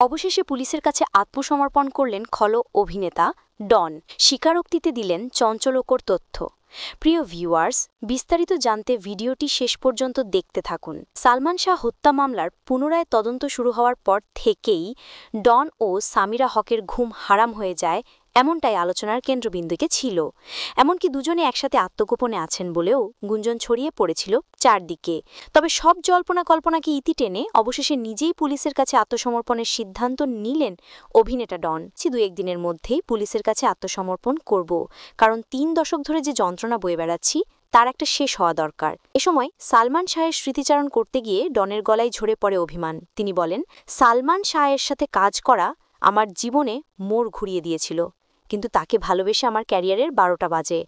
অবশেষে পুলিশের কাছে আত্মসমর্পণ করলেন খল অভিনেতা ডন। স্বীকারোক্তিতে দিলেন চঞ্চলকর তথ্য। প্রিয় ভিউয়ার্স, বিস্তারিত জানতে ভিডিওটি শেষ পর্যন্ত দেখতে থাকুন। সালমান শাহ হত্যা মামলার পুনরায় তদন্ত শুরু হওয়ার পর থেকেই ডন ও সামিরা হকের ঘুম হারাম হয়ে যায়, এমনটাই আলোচনার কেন্দ্রবিন্দুকে ছিল। এমনকি দুজনে একসাথে আত্মগোপনে আছেন বলেও গুঞ্জন ছড়িয়ে পড়েছিল চারদিকে। তবে সব জল্পনা কল্পনাকে ইতি টেনে অবশেষে নিজেই পুলিশের কাছে আত্মসমর্পণের সিদ্ধান্ত নিলেন অভিনেতা ডন। দু একদিনের মধ্যেই পুলিশের কাছে আত্মসমর্পণ করব, কারণ ৩ দশক ধরে যে যন্ত্রণা বয়ে বেড়াচ্ছি তার একটা শেষ হওয়া দরকার। এ সময় সালমান শাহের স্মৃতিচারণ করতে গিয়ে ডনের গলায় ঝরে পড়ে অভিমান। তিনি বলেন, সালমান শাহের সাথে কাজ করা আমার জীবনে মোড় ঘুরিয়ে দিয়েছিল, কিন্তু তাকে ভালোবেসে আমার ক্যারিয়ারের ১২টা বাজে।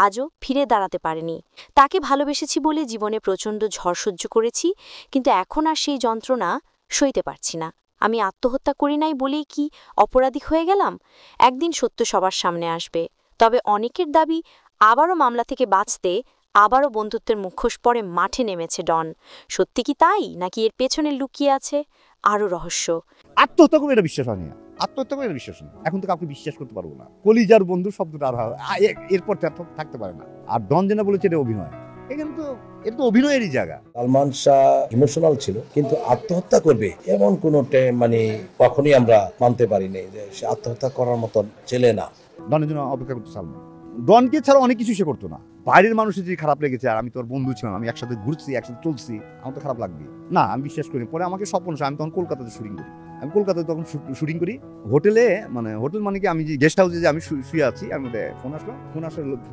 আজও ফিরে দাঁড়াতে পারেনি। তাকে ভালোবেসেছি বলে জীবনে প্রচণ্ড ঝড় সহ্য করেছি, কিন্তু এখন আর সেই যন্ত্রণা সইতে পারছি না। আমি আত্মহত্যা করি নাই বলেই কি অপরাধী হয়ে গেলাম? একদিন সত্য সবার সামনে আসবে। তবে অনেকের দাবি, আবারও মামলা থেকে বাঁচতে আবারও বন্ধুত্বের মুখোশ পরে মাঠে নেমেছে ডন। সত্যি কি তাই, নাকি এর পেছনে লুকিয়ে আছে আরও রহস্য? আত্মহত্যা করবে এটা বিশ্বাস হয় না। আত্মহত্যা করে এটা বিশ্বাস নেই। এখন তো কাউকে বিশ্বাস করতে পারবো না। কলিজার বন্ধু শব্দটা আর এরপর থাকতে পারে না। আর ডন যেটা বলেছে এটা অভিনয়, এটা তো অভিনয়েরই জায়গা। সালমান শাহ ইমোশনাল ছিল, কিন্তু আত্মহত্যা করবে এমন কোনো মানে কখনোই আমরা মানতে পারিনি যে সে আত্মহত্যা করার মতন ছেলে না। ডনের জন্য অপেক্ষা করতো সালমান। ডনকে ছাড়া অনেক কিছু সে করতো না। বাইরের মানুষের যদি খারাপ লেগেছে, আর আমি তোর বন্ধু ছিলাম, আমি একসাথে ঘুরছি, একসাথে চলছি, আমার তো খারাপ লাগবে না। আমি বিশ্বাস করি। পরে আমাকে স্বপ্ন, আমি তখন কলকাতাতে শুটিং করি। আমি কলকাতায় তখন শুটিং করি হোটেলে, হোটেল মানে কি, আমি যে গেস্ট হাউসে যে আমি শুয়ে আছি, আমি ফোন আসলো,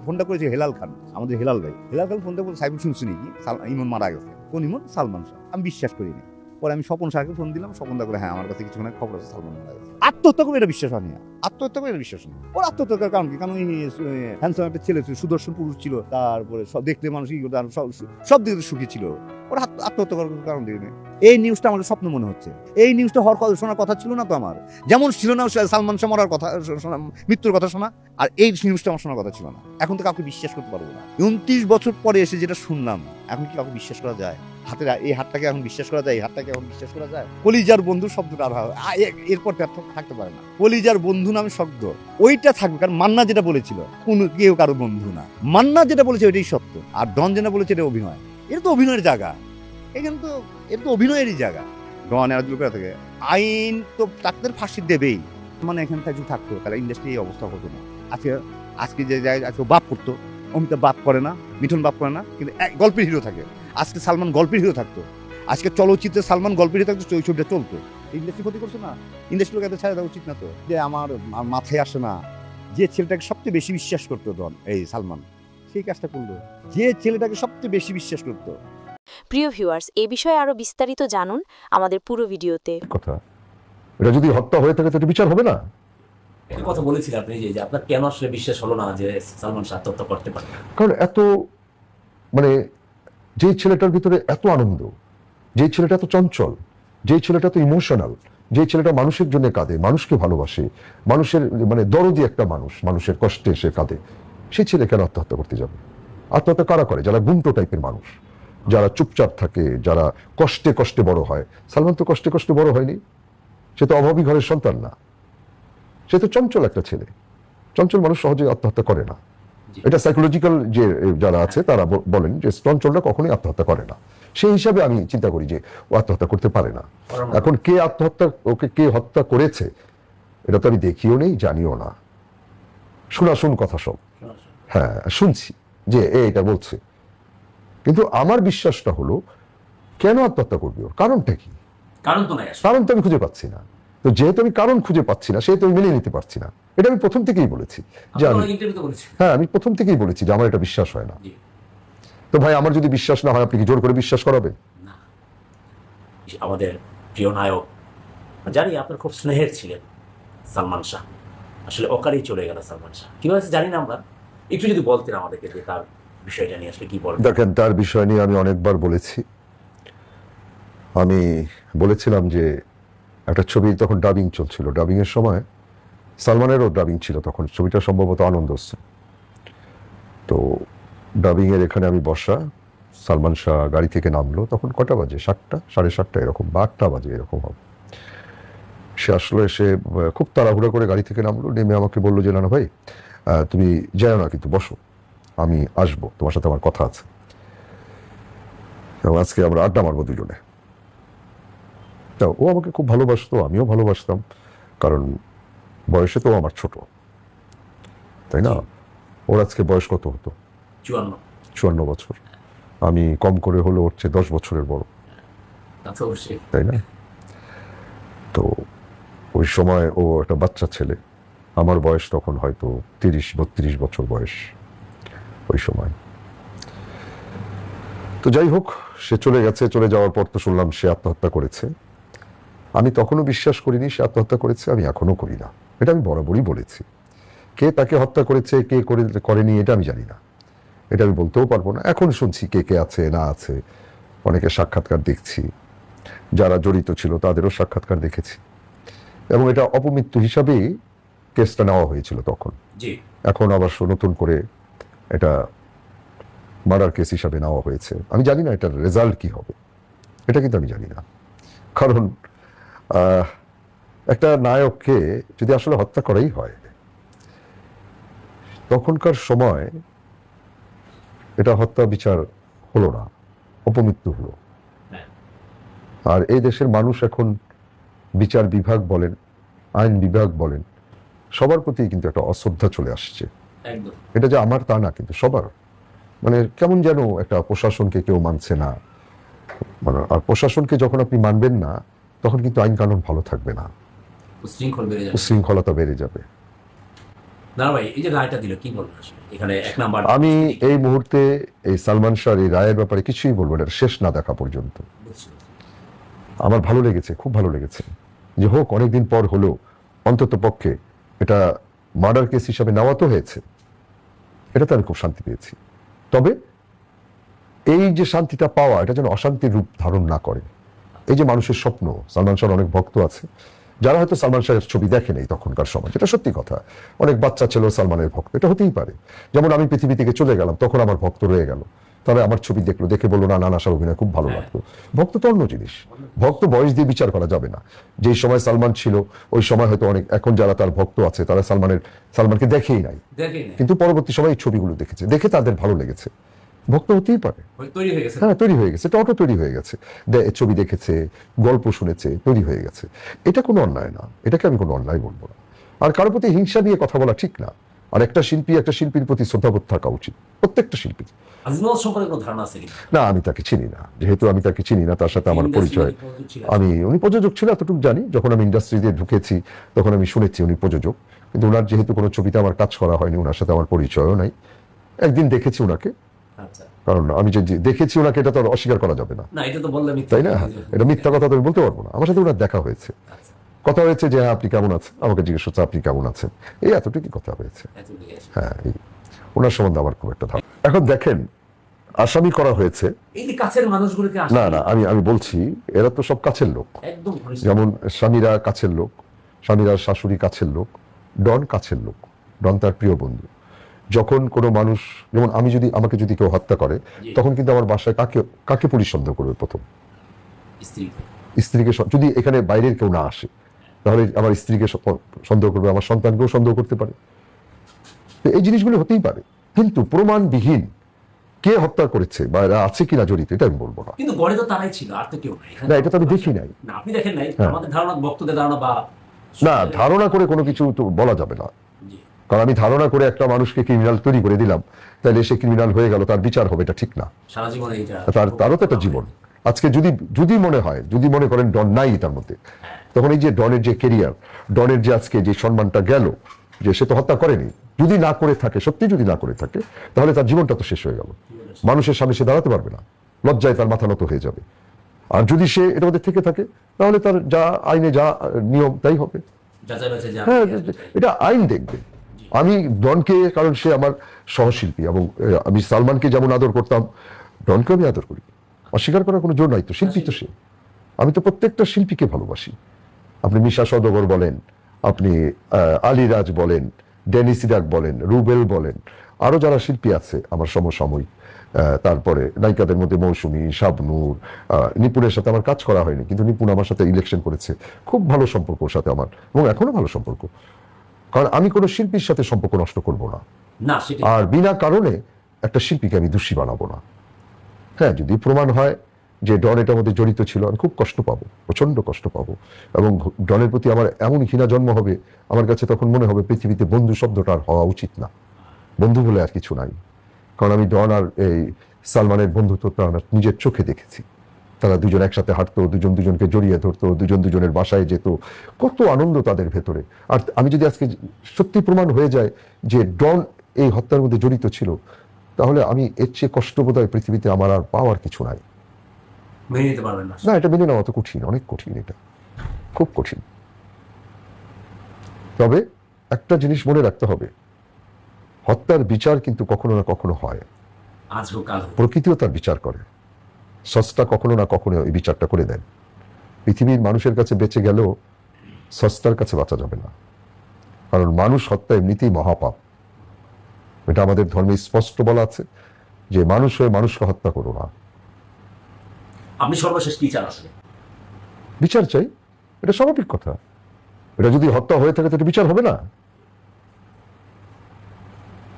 ফোনটা করেছে হেলাল খান, আমাদের হেলাল ভাই। হেলাল খান ফোনটা বলে, সাইফুল শুনছি নাকি ইমন মারা গেছে? কোন ইমন? সালমান শাহ। আমি বিশ্বাস করিনি। পরে আমি স্বপন শাহকে ফোন দিলাম। স্বপন দা বলে, হ্যাঁ আমার কাছে কিছুক্ষণ খবর আছে, সালমান মারা গেছে। আত্মহত্যা করবে এটা বিশ্বাস হয় না। আত্মহত্যা করে এটা বিশ্বাস নেই। ওর আত্মহত্যা করার কারণ কি? কারণ হ্যান্ডসাম একটা ছেলে ছিল, সুদর্শন পুরুষ ছিল, তারপরে সব দেখতে মানুষ সব দিকে সুখী ছিল। ওর আত্মহত্যা করার কারণ দিয়ে এই নিউজটা আমার স্বপ্ন মনে হচ্ছে। এই নিউজটা শোনার কথা ছিল না তো আমার, যেমন ছিল না সালমান শাহ মরার কথা শোনা, মৃত্যুর কথা শোনা, আর এই নিউজটা আমার শোনার কথা ছিল না। এখন তো কাউকে বিশ্বাস করতে পারবো না। 29 বছর পরে এসে যেটা শুনলাম, এখন কি কাউকে বিশ্বাস করা যায়? হাতের এই হাতটাকে এখন বিশ্বাস করা যায়? এই হাতটাকে এখন বিশ্বাস করা যায়? কলিজার বন্ধু শব্দটা আর এরপর থাকতে পারে না। কলিজার বন্ধু নামে শব্দ ওইটা থাকবে, কারণ মান্না যেটা বলেছিল, কেউ কারো বন্ধু না। মান্না যেটা বলেছে ওইটাই সত্য, আর ডন যেটা বলেছে এটা অভিনয়। এটা তো অভিনয়ের জায়গা। এখানে তো এটা তো অভিনয়েরই জায়গা। ডন এরা থেকে আইন তো তাদের ফাঁসি দেবেই। মানে এখানে যদি থাকতো তাহলে ইন্ডাস্ট্রি এই অবস্থা হতো না। আজকে যে জায়গায় আজকে বাপ করতো, অমিতাভ বাপ করে না, মিঠুন বাপ করে না, কিন্তু গল্পের হিরো থাকে। আজকে সালমান গল্পের হিরো থাকতো, আজকে চলচ্চিত্রে সালমান গল্পের হিরো থাকতো, ছবিটা চলতো। ইন্ডাস্ট্রি ক্ষতি করছে না? ইন্ডাস্ট্রির কাছে ছাড়া দেওয়া উচিত না তো? যে আমার মাথায় আসে না, যে ছেলেটাকে সবচেয়ে বেশি বিশ্বাস করতো ডন, এই সালমান, সেই কাজটা করলো। যে ছেলেটাকে সবচেয়ে বেশি বিশ্বাস করতো। প্রিয় ভিউয়ার্স, এই বিষয়ে আরো বিস্তারিত জানুন আমাদের পুরো ভিডিওতে। কথা, এটা যদি হত্যা হয়ে থাকে তাহলে বিচার হবে না? একটা কথা বলেছিলেন আপনি যে আপনার কেন আসলে বিশ্বাস হলো না যে সালমান শাহ আত্মহত্যা করতে পারে? কারণ এত যে ছেলেটার ভিতরে এত আনন্দ, যে ছেলেটা এত চঞ্চল, যে ছেলেটা এত ইমোশনাল, যে ছেলেটা মানুষের জন্য কাঁদে, মানুষকে ভালোবাসে, মানুষের দরদি একটা মানুষ, মানুষের কষ্টে সে কাঁদে, সেই ছেলে কেন আত্মহত্যা করতে যাবে? আত্মহত্যা কারা করে? যারা গুন্টো টাইপের মানুষ, যারা চুপচাপ থাকে, যারা কষ্টে কষ্টে বড় হয়। সালমান তো কষ্টে কষ্টে বড় হয়নি, সে তো অভাবী ঘরের সন্তান না, সে তো চঞ্চল একটা ছেলে। চঞ্চল মানুষ সহজে আত্মহত্যা করে না। এটা সাইকোলজিক্যাল যে যারা আছে তারা বলেন যে চঞ্চলরা কখনোই আত্মহত্যা করে না। সেই হিসাবে আমি চিন্তা করি যে ও আত্মহত্যা করতে পারে না। এখন ওকে কে হত্যা করেছে এটা তো আমি দেখিও নেই, জানিও না। শোন কথা সব, হ্যাঁ শুনছি যে এটা বলছে, কিন্তু আমার বিশ্বাসটা হলো কেন আত্মহত্যা করবে? ওর কারণটা কি? কারণ তো আমি খুঁজে পাচ্ছি না। তো যেহেতু আমি কারণ খুঁজে পাচ্ছি না, সেহেতু আমি মেনে নিতে পারছি না। এটা আমি প্রথম থেকেই বলেছি যে আমি প্রথম থেকেই বলেছি যে আমার এটা বিশ্বাস হয় না। তো ভাই, আমার যদি বিশ্বাস না হয়, আপনি কি জোর করে বিশ্বাস করাবেন? আমাদের প্রিয় নায়ক, জানি আপনার খুব স্নেহের ছিলেন সালমান শাহ, আসলে অকারেই চলে গেল সালমান শাহ। কিভাবে জানি না আমরা, একটু যদি বলতেন আমাদেরকে যে তার বিষয়টা নিয়ে আসলে কি বলবেন? দেখেন, তার বিষয় নিয়ে আমি অনেকবার বলেছি। আমি বলেছিলাম যে একটা ছবি তখন ডাবিং চলছিল, ডাবিং এর সময় সালমানেরও ডাবিং ছিল তখন, ছবিটা সম্ভবত আনন্দশ্রী। তো ডাবিং এর এখানে আমি বসা, সালমান শাহ গাড়ি থেকে নামলো, তখন কটা বাজে? 7টা, 7:30 এরকম, বা 8টা বাজে এরকম হবে। সে আসলে সে খুব তাড়াহুড়া করে গাড়ি থেকে নামলো, নেমে আমাকে বললো যে না ভাই তুমি যাও না, কিন্তু বসো, আমি আসবো, তোমার সাথে আমার কথা আছে, এবং আজকে আমরা আড্ডা মারবো দুজনে। তা ও আমাকে খুব ভালোবাসতো, আমিও ভালোবাসতাম, কারণ বয়সে তো ও আমার ছোট, তাই না? ওর আজকে বয়স কত হতো? 54 বছর। আমি কম করে হলো ওর চেয়ে 10 বছরের বড়, তাই না? তো ওই সময় ও একটা বাচ্চা ছেলে, আমার বয়স তখন হয়তো 30-32 বছর বয়স ওই সময়। তো যাই হোক, সে চলে গেছে। চলে যাওয়ার পর তো শুনলাম সে আত্মহত্যা করেছে। আমি তখনও বিশ্বাস করিনি সে আত্মহত্যা করেছে, আমি এখনো করি না, এটা আমি বরাবরই বলেছি। কে তাকে হত্যা করেছে, কে করেনি, এটা আমি জানি না, এটা আমি বলতেও পারবো না। এখন শুনছি কে কে আছে না আছে, অনেকের সাক্ষাৎকার দেখছি, যারা জড়িত ছিল তাদেরও সাক্ষাৎকার দেখেছি, এবং এটা অপমৃত্যু হিসাবেই কেসটা নেওয়া হয়েছিল তখন। এখন আবার নতুন করে এটা মার্ডার কেস হিসাবে নেওয়া হয়েছে। আমি জানি না এটার রেজাল্ট কি হবে, এটা কিন্তু আমি জানি না। কারণ একটা নায়ককে যদি আসলে হত্যা করাই হয়, তখনকার সময় এটা হত্যা বিচার হলো না, অপমৃত্যু হলো। আর এই দেশের মানুষ এখন বিচার বিভাগ বলেন, আইন বিভাগ বলেন, সবার প্রতি কিন্তু একটা অশ্রদ্ধা চলে আসছে। এটা যে আমার তা না, কিন্তু সবার, মানে কেমন যেন একটা প্রশাসনকে কেউ মানছে না। মানে আর প্রশাসনকে যখন আপনি মানবেন না, তখন কিন্তু আইন কানুন ভালো থাকবে না, উচ্ছৃঙ্খলতা বেড়ে যাবে। আমি এই মুহূর্তে এই সালমান শাহর এই রায়ের ব্যাপারে কিছুই বলবো না, শেষ না দেখা পর্যন্ত। আমার ভালো লেগেছে, খুব ভালো লেগেছে যে হোক, অনেকদিন পর হলো অন্তত পক্ষে এটা মার্ডার কেস হিসাবে নেওয়া তো হয়েছে, এটাতে আমি খুব শান্তি পেয়েছি। তবে এই যে শান্তিটা পাওয়া, এটা যেন অশান্তির রূপ ধারণ না করে। এই যে মানুষের স্বপ্ন, সালমান শাহর অনেক ভক্ত আছে যারা হয়তো সালমান শাহের ছবি দেখে নেই তখনকার সময়, এটা সত্যি কথা। অনেক বাচ্চা ছিল সালমানের ভক্ত, এটা হতেই পারে। যেমন আমি পৃথিবী থেকে চলে গেলাম, তখন আমার ভক্ত রয়ে গেল, তবে আমার ছবি দেখলো, দেখে বললো না নানা শাহ অভিনয় খুব ভালো লাগতো। ভক্ত তো অন্য জিনিস, ভক্ত বয়স দিয়ে বিচার করা যাবে না। যেই সময় সালমান ছিল ওই সময় হয়তো অনেক, এখন যারা তার ভক্ত আছে তারা সালমানকে দেখেই নাই, কিন্তু পরবর্তী সময় এই ছবিগুলো দেখেছে, দেখে তাদের ভালো লেগেছে, ভক্ত হতেই পারে। হ্যাঁ, তৈরি হয়ে গেছে, অটো তৈরি হয়ে গেছে, ছবি দেখেছে, গল্প শুনেছে, তৈরি হয়ে গেছে। এটা কোনো অন্যায় না, এটাকে আমি কোনো অন্যায় বলবো না। আর কারোর প্রতি হিংসা নিয়ে কথা বলা ঠিক না। আর একটা শিল্পীর প্রতি শ্রদ্ধাবোধ থাকা উচিত প্রত্যেকটা শিল্পীর। না, আমি তাকে চিনি না, যেহেতু আমি তাকে চিনি না, তার সাথে আমার পরিচয়, উনি প্রযোজক ছিল এতটুকু জানি। যখন আমি ইন্ডাস্ট্রিতে ঢুকেছি তখন আমি শুনেছি উনি প্রযোজক, কিন্তু ওনার যেহেতু কোনো ছবিতে আমার কাজ করা হয়নি, ওনার সাথে আমার পরিচয়ও নাই। একদিন দেখেছি ওনাকে, কারণ আমি যে দেখেছি ওনাকে, এটা তো আর অস্বীকার করা যাবে না, তাই না? এটা মিথ্যা কথা তো আমি বলতে পারবো না। আমার সাথে ওনার দেখা হয়েছে, কথা হয়েছে যে আপনি কেমন আছেন, আমাকে জিজ্ঞেস করছে আপনি কেমন আছেন, এই এতটুকুই কথা হয়েছে। হ্যাঁ, ওনার সম্বন্ধে আমার খুব একটা ধারণা। এখন দেখেন, আসামি করা হয়েছে, না না, আমি বলছি এরা তো সব কাছের লোক, যেমন স্বামীরা কাছের লোক, স্বামীরা শাশুড়ি কাছের লোক, ডন কাছের লোক, ডন তার প্রিয় বন্ধু। যখন কোনো মানুষ, যেমন আমাকে যদি কেউ হত্যা করে, তখন কিন্তু আমার বাসায় কাকে পুলিশ সন্দেহ করবে? প্রথম স্ত্রীকে। যদি এখানে বাইরের কেউ না আসে, তাহলে আমার স্ত্রীকে সন্দেহ করবে, আমার সন্তানকেও সন্দেহ করতে পারে। এই জিনিসগুলো হতেই পারে, কিন্তু প্রমাণবিহীন কে হত্যা করেছে বা এরা আছে কিনা জড়িত, এটা আমি বলবো না। কিন্তু গড়ে তো তারাই ছিল, আর তো কেউ নাই। না, এটা তো আমি দেখি নাই। না, আপনি দেখেন নাই, আমাদের ধারণা, বক্তদের ধারণা, বা না, ধারণা করে কোনো কিছু তো বলা যাবে না। কারণ আমি ধারণা করে একটা মানুষকে ক্রিমিনাল তৈরি করে দিলাম, তাহলে সে ক্রিমিনাল হয়ে গেল, তার বিচার হবে, এটা ঠিক না। সারা জীবনে তারও তো একটা জীবন। আজকে যদি মনে হয়, যদি মনে করেন ডন নাই তার মধ্যে, তখন এই যে ডনের যে কেরিয়ার, ডনের যে আজকে যে সম্মানটা গেল, যে সে তো হত্যা করেনি, যদি না করে থাকে, সত্যি যদি না করে থাকে, তাহলে তার জীবনটা তো শেষ হয়ে গেল। মানুষের সামনে সে দাঁড়াতে পারবে না, লজ্জায় তার মাথা নত হয়ে যাবে। আর যদি সে এটার মধ্যে থেকে থাকে, তাহলে তার যা আইনে যা নিয়ম তাই হবে। হ্যাঁ, এটা আইন দেখবে। আমি ডনকে, কারণ সে আমার সহশিল্পী, এবং আমি সালমানকে যেমন আদর করতাম, ডনকে আমি আদর করি, অস্বীকার করার কোনো জোর নাই। তো শিল্পী তো সে, আমি তো প্রত্যেকটা শিল্পীকে ভালোবাসি। আপনি মিশা সওদাগর বলেন, আপনি আলী রাজ বলেন, ডেনিস ইরাক বলেন, রুবেল বলেন, আরো যারা শিল্পী আছে আমার সমসাময়িক, তারপরে নায়িকাদের মধ্যে মৌসুমী, শাবনূর, নিপুণের সাথে আমার কাজ করা হয়নি, কিন্তু নিপুণ আমার সাথে ইলেকশন করেছে, খুব ভালো সম্পর্ক ওর সাথে আমার, এবং এখনো ভালো সম্পর্ক। কারণ আমি কোনো শিল্পীর সাথে সম্পর্ক নষ্ট করব না, না সেটা আর বিনা কারণে একটা শিল্পীকে আমি দোষী বানাবো না। হ্যাঁ, যদি প্রমাণ হয় যে ডন এটার মধ্যে জড়িত ছিল, আমি খুব কষ্ট পাবো, প্রচন্ড কষ্ট পাবো, এবং ডনের প্রতি আমার এমন ঘৃণা জন্ম হবে, আমার কাছে তখন মনে হবে পৃথিবীতে বন্ধু শব্দটা আর হওয়া উচিত না, বন্ধু বলে আর কিছু নাই। কারণ আমি ডন আর এই সালমানের বন্ধুত্বটা আমার নিজের চোখে দেখেছি। তারা দুজন একসাথে হাঁটতো, দুজন দুজনকে জড়িয়ে ধরতো, দুজন দুজনের বাসায় যেত, কত আনন্দ তাদের ভেতরে। আর আমি যদি আজকে সত্যি প্রমাণ হয়ে যায় যে ডন এই হত্যার মধ্যে জড়িত ছিল, তাহলে আমি এর চেয়ে কষ্ট বোধহয় পৃথিবীতে আমার আর পাওয়ার কিছু নাই। মেনে নিতে পারবেন না। না, এটা মেনে নেওয়া তো কঠিন, অনেক কঠিন, এটা খুব কঠিন। তবে একটা জিনিস মনে রাখতে হবে, হত্যার বিচার কিন্তু কখনো না কখনো হয়, আজ হোক কাল হোক। প্রকৃতিও তার বিচার করে, স্রষ্টা কখনো না কখনো এই বিচারটা করে দেন। পৃথিবীর মানুষের কাছে বেঁচে গেলেও স্রষ্টার কাছে বাঁচা যাবে না, কারণ মানুষ হত্যা এমনিতেই মহাপাপ। এটা আমাদের ধর্মে স্পষ্ট বলা আছে যে মানুষ হয়ে মানুষকে হত্যা করো না। আপনি সর্বশেষ কি চান আসলে? বিচার চাই, এটা স্বাভাবিক কথা। এটা যদি হত্যা হয়ে থাকে তো এটা বিচার হবে না।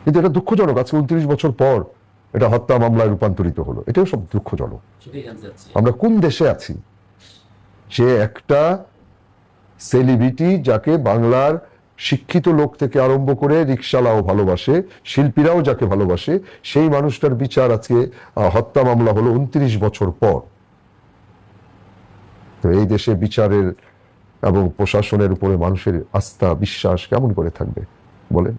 কিন্তু এটা দুঃখজনক, আজকে 29 বছর পর এটা হত্যা মামলায় রূপান্তরিত হলো, এটাও সব দুঃখজনক। সেটাই জানতে চাচ্ছি। আমরা কোন দেশে আছি যে একটা সেলিব্রিটি, যাকে বাংলার শিক্ষিত লোক থেকে আরম্ভ করে রিকশালাও ভালোবাসে, শিল্পীরাও যাকে ভালোবাসে, সেই মানুষটার বিচার আজকে হত্যা মামলা হলো 29 বছর পর। তো এই দেশে বিচারের এবং প্রশাসনের উপরে মানুষের আস্থা বিশ্বাস কেমন করে থাকবে বলেন?